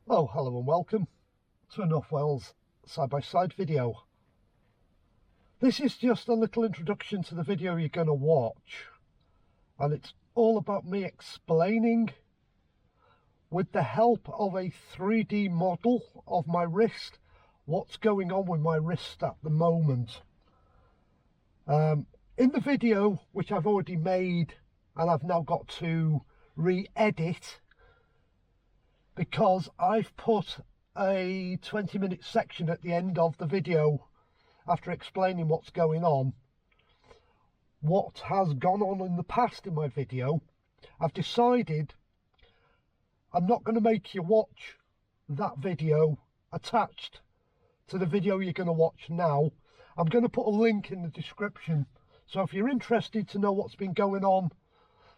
Oh, hello and welcome to a North Wales side-by-side video. This is just a little introduction to the video you're going to watch, and it's all about me explaining, with the help of a 3D model of my wrist, what's going on with my wrist at the moment. In the video, which I've already made and I've now got to re-edit, because I've put a 20-minute section at the end of the video after explaining what's going on, what has gone on in the past in my video. I've decided I'm not going to make you watch that video attached to the video you're going to watch now. I'm going to put a link in the description, so if you're interested to know what's been going on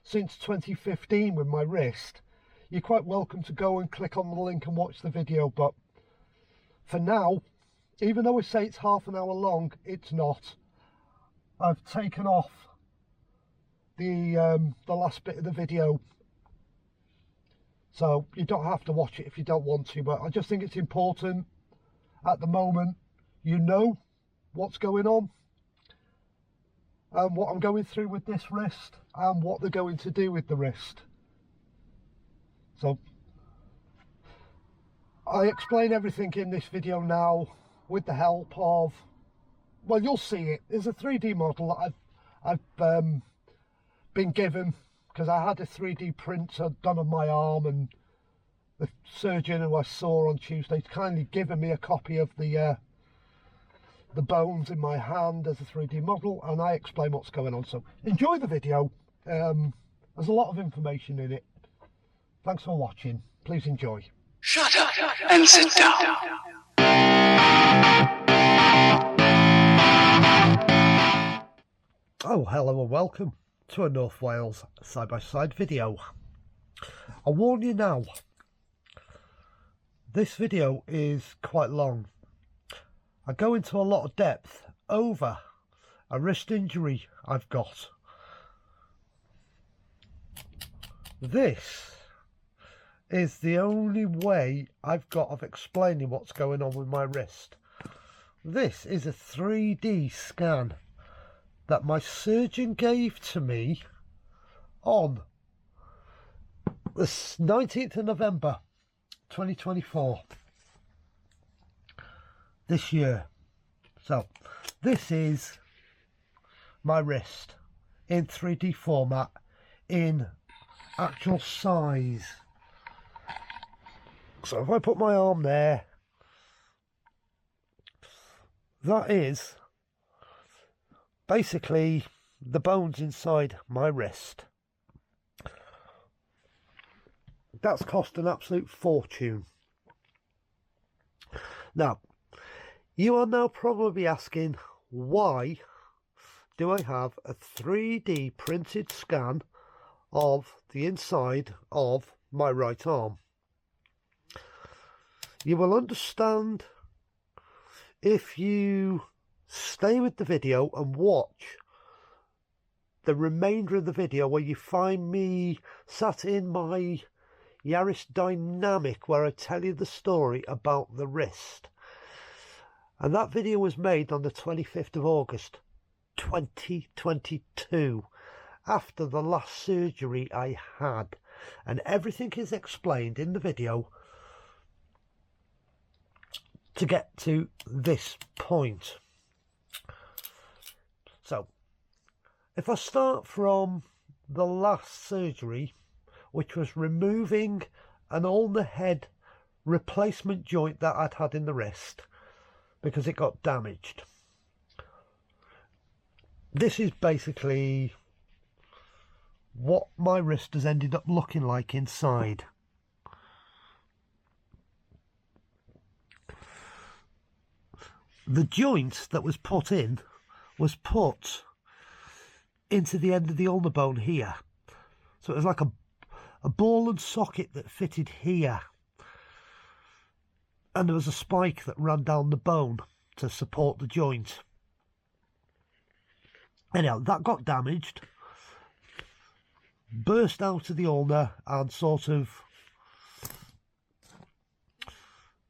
since 2015 with my wrist, you're quite welcome to go and click on the link and watch the video. But for now, even though I say it's half an hour long, it's not. I've taken off the last bit of the video, so you don't have to watch it if you don't want to, but I just think it's important at the moment you know what's going on and what I'm going through with this wrist and what they're going to do with the wrist. So I explain everything in this video now with the help of, well, you'll see it. There's a 3D model that I've been given, because I had a 3D print done on my arm, and the surgeon who I saw on Tuesday kindly given me a copy of the bones in my hand as a 3D model, and I explain what's going on. So enjoy the video. There's a lot of information in it. Thanks for watching. Please enjoy. Shut up and sit down. Oh, hello and welcome to a North Wales side-by-side video. I warn you now, this video is quite long. I go into a lot of depth over a wrist injury I've got. This is the only way I've got of explaining what's going on with my wrist. This is a 3D scan that my surgeon gave to me on the 19th of November 2024 this year. So this is my wrist in 3D format, in actual size. So if I put my arm there, that is basically the bones inside my wrist. That's cost an absolute fortune. Now, you are now probably asking, why do I have a 3D printed scan of the inside of my right arm? You will understand if you stay with the video and watch the remainder of the video, where you find me sat in my Yaris Dynamic, where I tell you the story about the wrist. And that video was made on the 25th of August 2022, after the last surgery I had, and everything is explained in the video to get to this point. So if I start from the last surgery, which was removing an ulnar head replacement joint that I'd had in the wrist because it got damaged. This is basically what my wrist has ended up looking like inside. The joint that was put in was put into the end of the ulnar bone here. So it was like a ball and socket that fitted here. And there was a spike that ran down the bone to support the joint. Anyhow, that got damaged, burst out of the ulnar, and sort of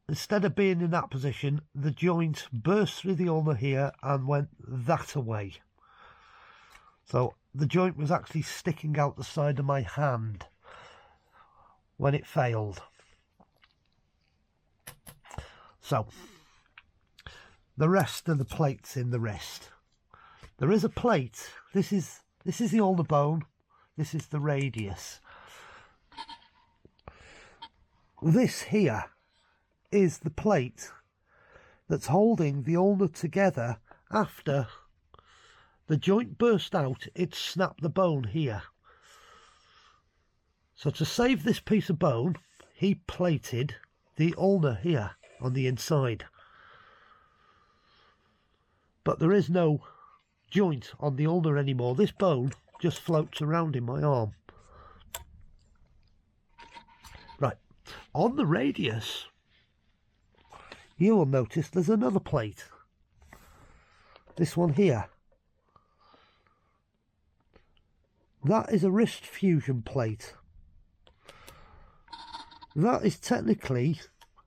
instead of being in that position, the joint burst through the ulna here and went that away. So the joint was actually sticking out the side of my hand when it failed. So the rest of the plates in the wrist. There is a plate. This is the ulnar bone. This is the radius. This here is the plate that's holding the ulna together after the joint burst out. It snapped the bone here. So to save this piece of bone, he plated the ulna here on the inside. But there is no joint on the ulna anymore. This bone just floats around in my arm. Right, on the radius, you will notice there's another plate. This one here. That is a wrist fusion plate. That is technically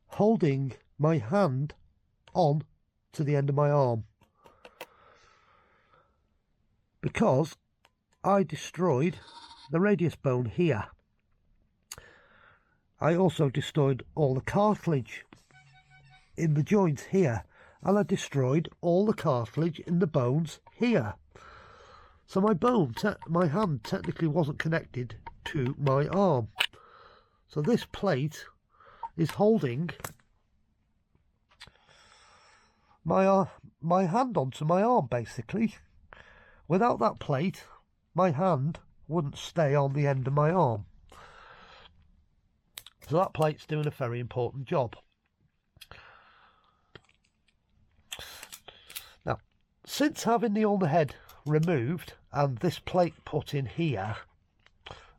holding my hand on to the end of my arm, because I destroyed the radius bone here. I also destroyed all the cartilage in the joint here, and I destroyed all the cartilage in the bones here. So my hand technically wasn't connected to my arm. So this plate is holding my hand onto my arm, basically. Without that plate, my hand wouldn't stay on the end of my arm. So that plate's doing a very important job. Now, since having the ulnar head removed and this plate put in here,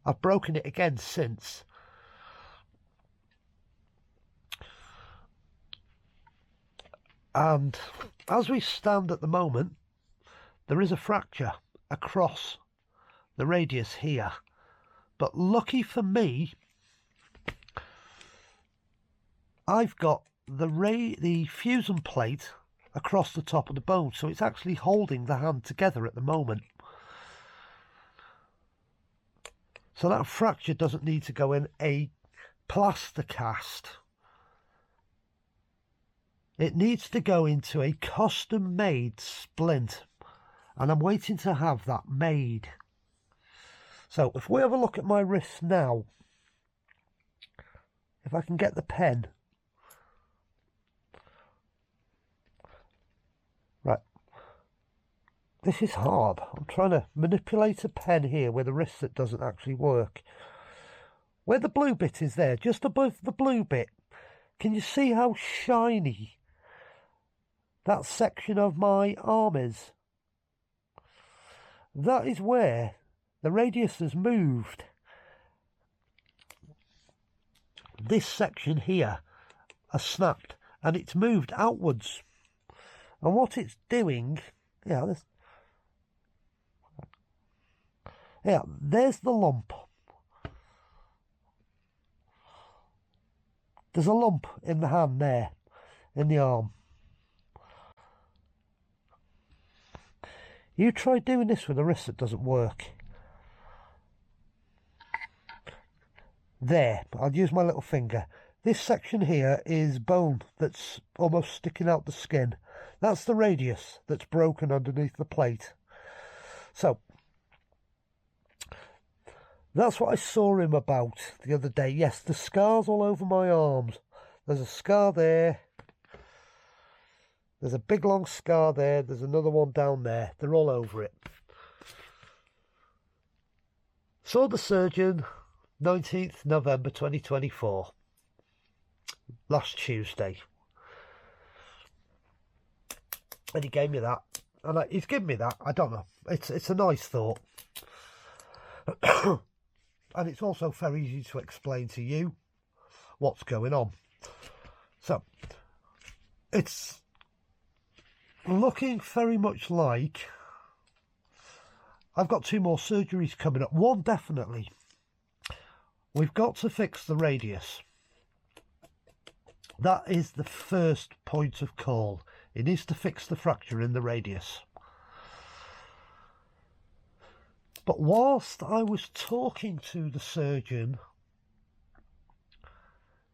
I've broken it again since. And as we stand at the moment, there is a fracture across the radius here. But lucky for me, I've got the fusion plate across the top of the bone, so it's actually holding the hand together at the moment. So that fracture doesn't need to go in a plaster cast. It needs to go into a custom made splint, and I'm waiting to have that made. So if we have a look at my wrist now, if I can get the pen. Right, this is hard. I'm trying to manipulate a pen here with a wrist that doesn't actually work. Where the blue bit is there, just above the blue bit, can you see how shiny that section of my arm is? That is where the radius has moved. This section here has snapped and it's moved outwards. And what it's doing, there's the lump. There's a lump in the hand there, in the arm. You try doing this with a wrist that doesn't work. There, I'll use my little finger. This section here is bone that's almost sticking out the skin. That's the radius that's broken underneath the plate. So, that's what I saw him about the other day. Yes, the scars all over my arms. There's a scar there. There's a big long scar there. There's another one down there. They're all over it. Saw the surgeon 19th November 2024. Last Tuesday. And he gave me that. And he's given me that. I don't know. It's a nice thought. And it's also very easy to explain to you what's going on. So, it's looking very much like I've got 2 more surgeries coming up. One definitely. We've got to fix the radius. That is the first point of call. It needs to fix the fracture in the radius. But whilst I was talking to the surgeon,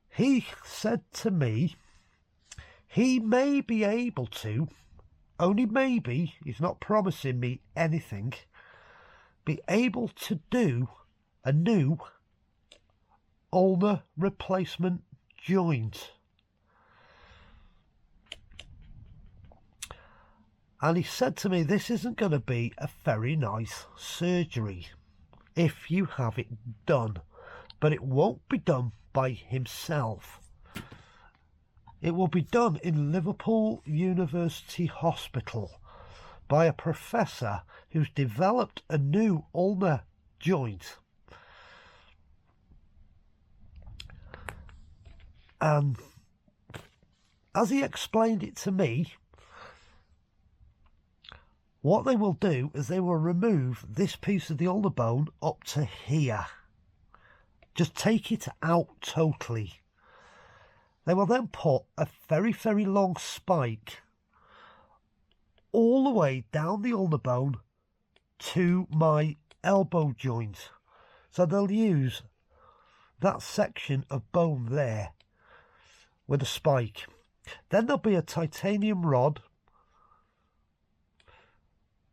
he said to me he may be able to, only maybe, he's not promising me anything, be able to do a new ulnar replacement joint. And he said to me, this isn't going to be a very nice surgery if you have it done, but it won't be done by himself. It will be done in Liverpool University Hospital by a professor who's developed a new ulnar joint. And as he explained it to me, what they will do is they will remove this piece of the ulnar bone up to here. Just take it out totally. They will then put a very, very long spike all the way down the ulnar bone to my elbow joint. So they'll use that section of bone there with a spike. Then there'll be a titanium rod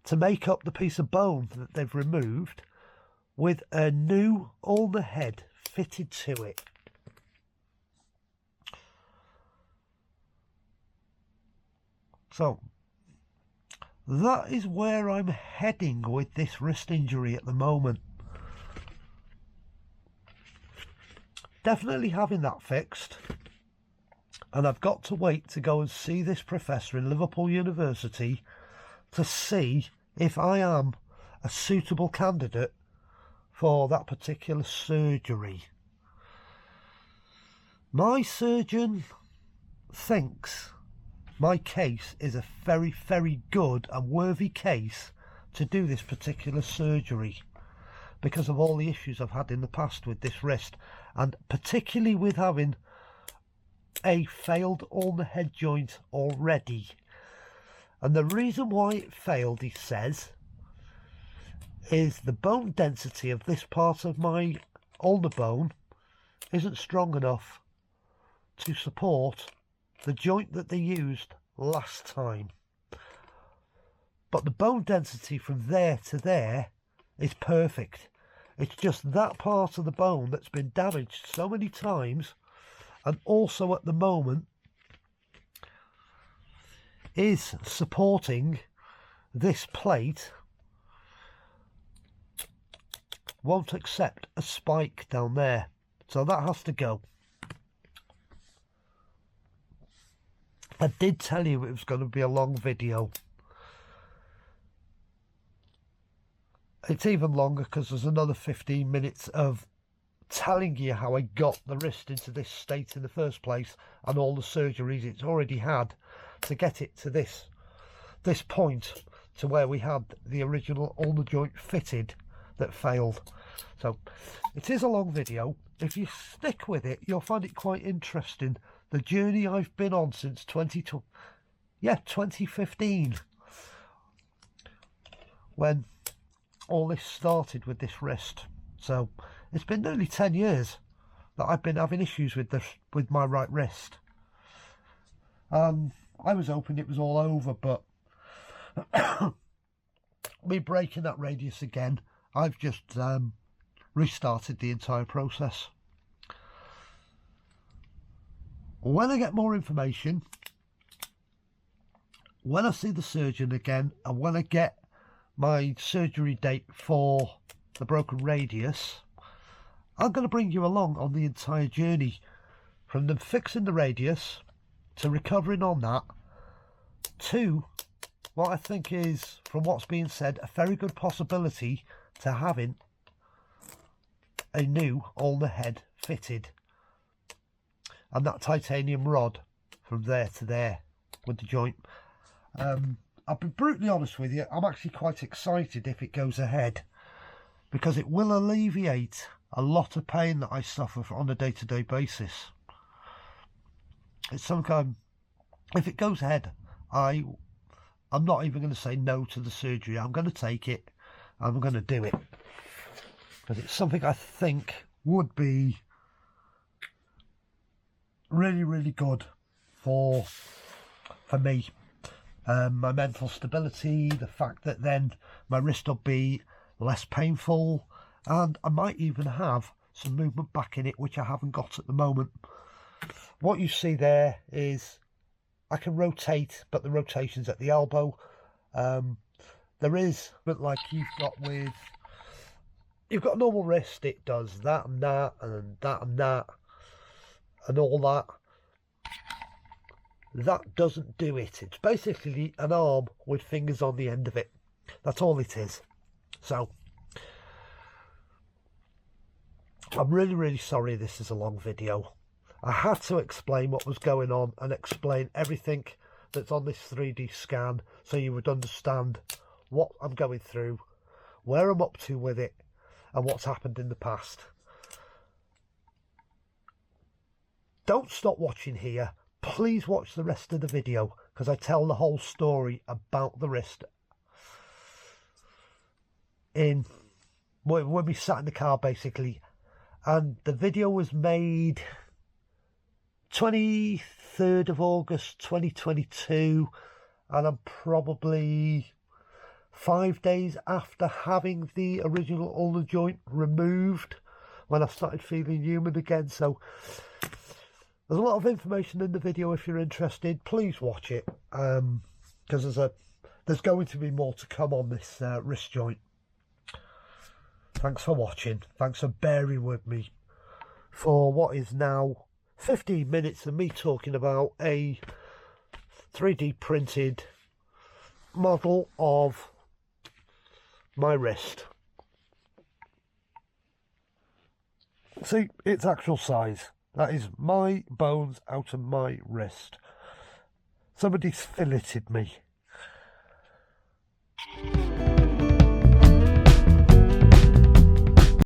to make up the piece of bone that they've removed with a new ulnar head fitted to it. So that is where I'm heading with this wrist injury at the moment. Definitely having that fixed, and I've got to wait to go and see this professor in Liverpool University to see if I am a suitable candidate for that particular surgery. My surgeon thinks my case is a very, very good and worthy case to do this particular surgery because of all the issues I've had in the past with this wrist, and particularly with having a failed ulnar head joint already. And the reason why it failed, he says, is the bone density of this part of my ulnar bone isn't strong enough to support the joint that they used last time. But the bone density from there to there is perfect. It's just that part of the bone that's been damaged so many times, and also at the moment is supporting this plate, won't accept a spike down there, so that has to go. I did tell you it was going to be a long video. It's even longer because there's another 15 minutes of telling you how I got the wrist into this state in the first place and all the surgeries it's already had to get it to this point, to where we had the original ulnar joint fitted that failed. So it is a long video. If you stick with it, you'll find it quite interesting. The journey I've been on since 2015, when all this started with this wrist. So it's been nearly 10 years that I've been having issues with my right wrist. I was hoping it was all over, but me breaking that radius again, I've just restarted the entire process. When I get more information, when I see the surgeon again, and when I get my surgery date for the broken radius, I'm going to bring you along on the entire journey, from them fixing the radius to recovering on that, to what I think is, from what's being said, a very good possibility to having a new ulnar head fitted, and that titanium rod from there to there with the joint. I'll be brutally honest with you, I'm actually quite excited if it goes ahead, because it will alleviate a lot of pain that I suffer on a day-to-day basis. It's something if it goes ahead, I'm not even going to say no to the surgery. I'm going to take it. I'm going to do it. Because it's something I think would be really, really good for me. My mental stability, the fact that then my wrist will be less painful, and I might even have some movement back in it, which I haven't got at the moment. What you see there is I can rotate, but the rotation's at the elbow. There is, but like you've got a normal wrist, it does that and that and that and that and all that. That doesn't do it. It's basically an arm with fingers on the end of it. That's all it is. So I'm really, really sorry this is a long video. I had to explain what was going on and explain everything that's on this 3D scan so you would understand what I'm going through, where I'm up to with it, and what's happened in the past. Don't stop watching here. Please watch the rest of the video because I tell the whole story about the wrist when we sat in the car basically, and the video was made 23rd of August 2022, and I'm probably 5 days after having the original ulnar joint removed when I started feeling human again. So there's a lot of information in the video. If you're interested, please watch it, because there's going to be more to come on this wrist joint. Thanks for watching. Thanks for bearing with me for what is now 15 minutes of me talking about a 3D printed model of my wrist. See, its actual size. That is my bones out of my wrist. Somebody's filleted me.